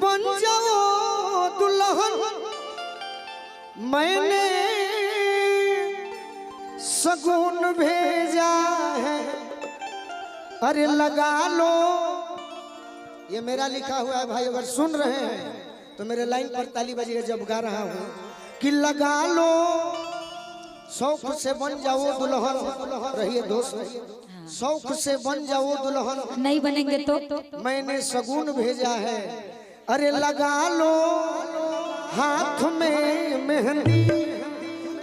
बन जाओ दुल्हन मैंने सगुन भेजा है, अरे लगा लो। ये मेरा लिखा हुआ है भाई, अगर सुन रहे हैं तो मेरे लाइन पर ताली बजिए जब गा रहा हूँ कि लगा लो शौक से बन जाओ दुल्हन। रहिए दोस्त, शौक से बन जाओ दुल्हन, नहीं बनेंगे तो मैंने सगुन भेजा है, अरे लगा लो हाथ में मेहंदी,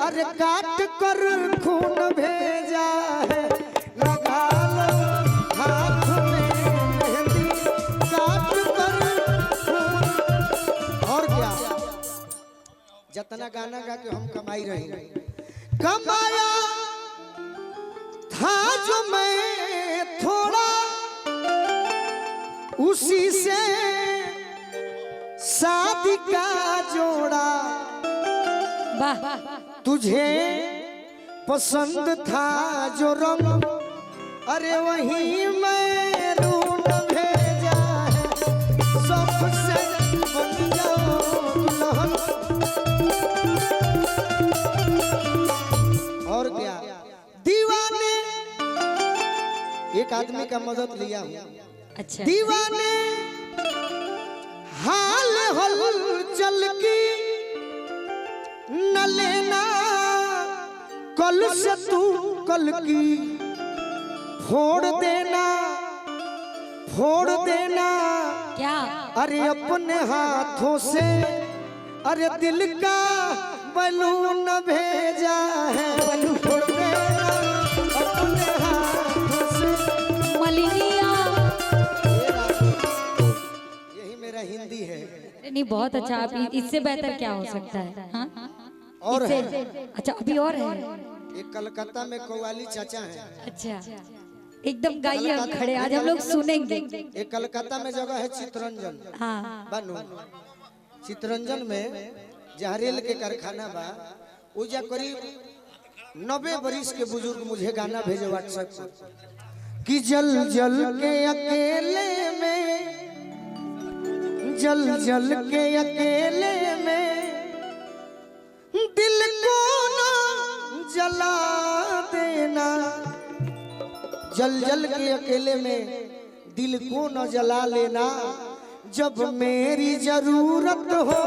अरे काट कर खून भेजा है, लगा लो हाथ में मेहंदी काट कर खून। और क्या जितना गाना गा के हम कमाई रहे, कमाया था जो मैं थोड़ा उसी से शादी का जोड़ा। वाह, तुझे पसंद था जो रंग, अरे वही मैरून भेजा है, सबसे बन जाओ दुल्हन। और क्या दीवाने, एक आदमी का मदद लिया हूं। अच्छा, दीवाने हाल हल चल की न लेना, कल से तू कल की फोड़ देना, फोड़ देना। क्या अरे अपने हाथों से, अरे दिल का बलून भेजा है, फोड़ देना अपने हाथों से। मलिनिया, यही मेरा हिंदी है। नहीं बहुत अच्छा, आप इससे बेहतर क्या हो सकता है? हाँ? और है अच्छा, अभी और है। एक कलकत्ता में कव्वाली चाचा है। अच्छा, एकदम गाइए, हम खड़े, आज हम लोग सुनेंगे। एक कलकत्ता में जगह है चितरंजन, हाँ, बनू चितरंजन में जहाँ रेल के कारखाना बा, उजा करीब 90 बरिस के बुजुर्ग मुझे गाना भेजे व्हाट्सएप पर कि जल जल के अकेले में, जल जल के अकेले में दिल को ना जला देना, जल जल के अकेले में दिल को न जला लेना। जब मेरी जरूरत हो,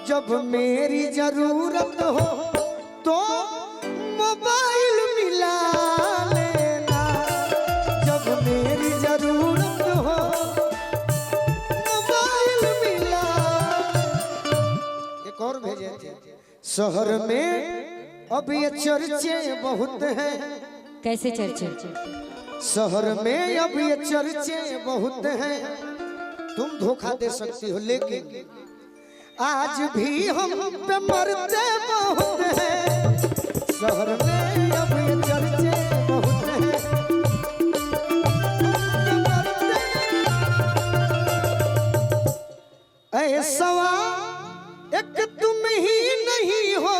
जब मेरी जरूरत हो तो मोबाइल मिला लेना, जब मेरी जरूरत हो मोबाइल मिला। एक और भेजे थे, शहर में अब ये चर्चे बहुत हैं। कैसे चर्चे? शहर में अब ये चर्चे बहुत हैं, तुम धोखा दे सकती हो लेकिन आज भी हम पे मरते बहुत हैं। शहर में अब ये चर्चे बहुत हैं, ऐसा एक तुम ही नहीं हो,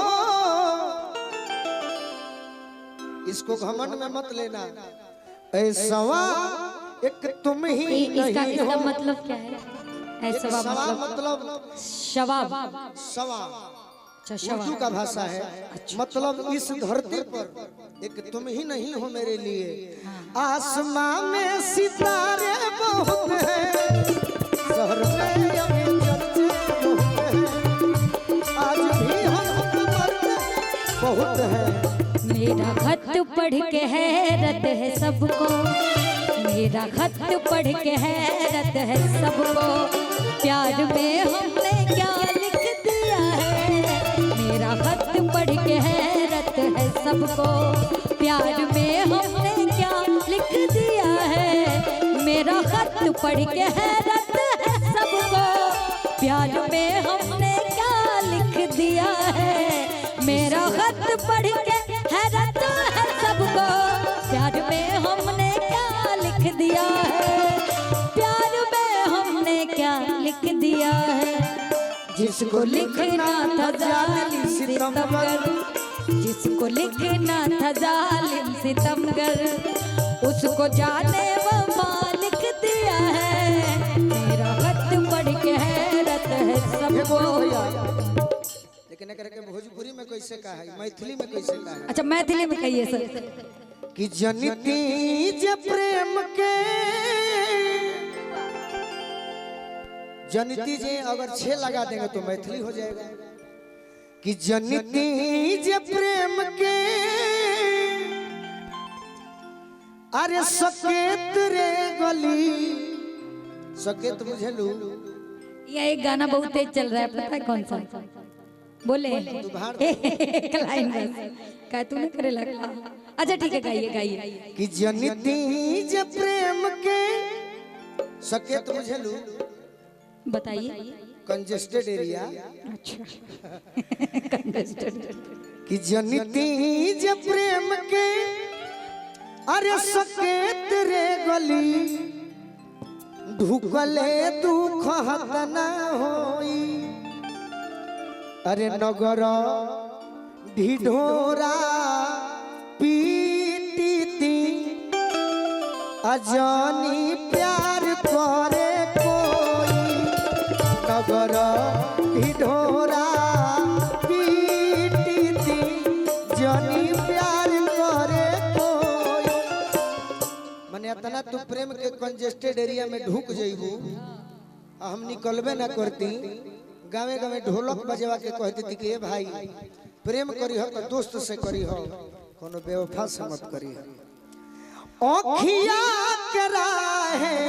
इसको घमंड में मत लेना। ऐसा एक तुम ही नहीं हो, मतलब क्या है? ऐसा मतलब शवाब, सवा अच्छा, उर्दू का भाषा है। मतलब इस धरती पर एक तुम ही नहीं हो मेरे लिए। आसमां में सितारे बहुत हैं, शहर में अभी चर्चे बहुत हैं, आज भी हम मरते बहुत हैं। मेरा खत पढ़ के हैरत है सबको, मेरा खत पढ़ के हैरत है सबको, प्यार में हमने क्या लिख दिया है। मेरा खत पढ़ के हैरत है सबको, प्यार में हमने क्या लिख दिया है। मेरा खत पढ़ के हैरत है सबको, प्यार में हमने क्या लिख दिया है। मेरा खत पढ़ के हैरत है सबको, प्यार में हमने क्या लिख दिया है। प्यार में हमने क्या लिख दिया है। जिसको लिखना था जालिम सितमगर, जिसको लिखना था जालिम सितमगर, उसको जाने वो लिख दिया है। मेरा खत पढ़ के देखिए बोलो भैया, लेकिन एकरा के भोजपुरी में कैसे कहा है, मैथिली में कैसे कहा है? अच्छा मैथिली में कहिए सर। कि जनिती जे प्रेम के, जनिती जे अगर 6 लगा देंगे तो मैथिली हो जाएगा। कि जनिती जे प्रेम के, अरे सकेत रे गली, सकेत बुझलू? ये एक गाना बहुत तेज चल रहा है, पता है कौन सा? बोले एक लाइन बस, क्या तूने करे लगा? अच्छा ठीक है गाइए गाइए। कि जनिती जे प्रेम के, सकेत बुझलू? बताइए। Congested area. अच्छा कंजेस्टेड। कि जनिती जे प्रेम के, अरे सकेत रे गली, ढुकले दुख हत न होई। अरे नगर ढिढोरा पीटीती, अजानी प्यार करे कोई। नगर ढिढोरा पीटीती, जानी प्यार करे कोई। माने इतना तू प्रेम के कंजेस्टेड एरिया में ढुक जइबू, हम निकलबे ना करती, गावे गावे ढोलक बजवा के कहती थी कि ए भाई प्रेम करी हो तो दोस्त से करी हो, कोनो बेवफा से मत करी हो। ओखिया के राहे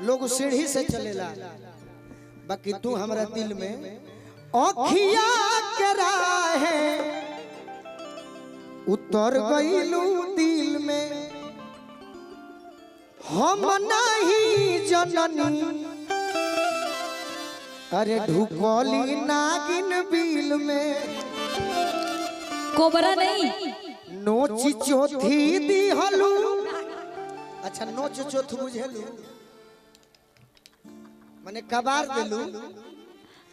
लोग सीढ़ी से चलेला, बाकी तू हमरा दिल में। ओखिया के राहे उतर गईलू दिल में, हम नहीं जननी, अरे ढुकली नागिन बिल में। कोबरा नहीं, नोच चोथी दी हलू। अच्छा नोच चोथ बुझलू? माने कबार देलू।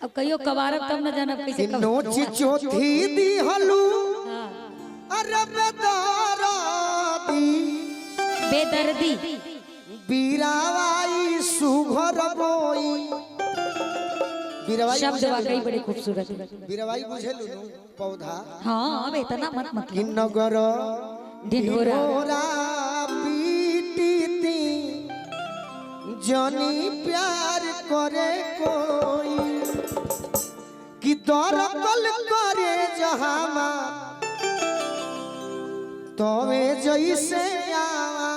अब कहियो कबारब तब न जानब कैसे कबार। नोच चोथी दी हलू, हाँ। अरे बेदर्दी, बेदर्दी बीरावाई सुघर बोई। बीरावाई शब्द वाकई बड़े खूबसूरत है। बीरावाई बुझलू नु पौधा? हाँ अब इतना मत कि नगर ढिढोरा पीटीती, जानी प्यार करे कोई। कि दरकल करे जहामा, तवे जैसे आवा।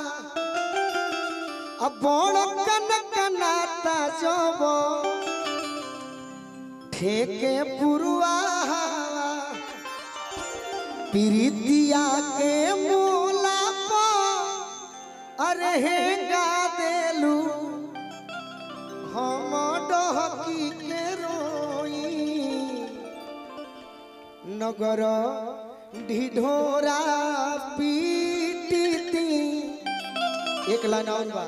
अब बड़ कन कनाता जब, ठेके पुरुआ प्रीतिया के मोला पा, अरे हेंगा देलू हम डहकी के रोई। नगर ढिढोरा पीटीती। एक लाइन और बा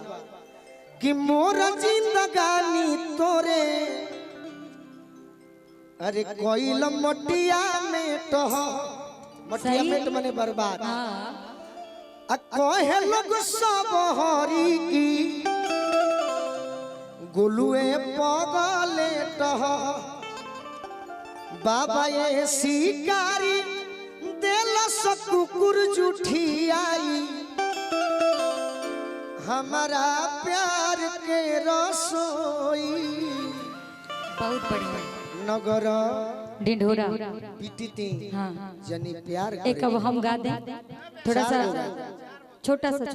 कि मोर जिंदगानी तोरे, अरे कोइल मटिया में टह, मटिया में तो मने बर्बाद। आ कहे लोग सब हरी की, गोलुए पगले टह। बाबा ये शिकारी देल कुकुर जुठियाई, हमारा प्यार के रसोई। बहुत बढ़िया। नगर ढिढोरा पीटीती, हाँ। जनी प्यार एक अब हम गा दें थोड़ा सा, छोटा सा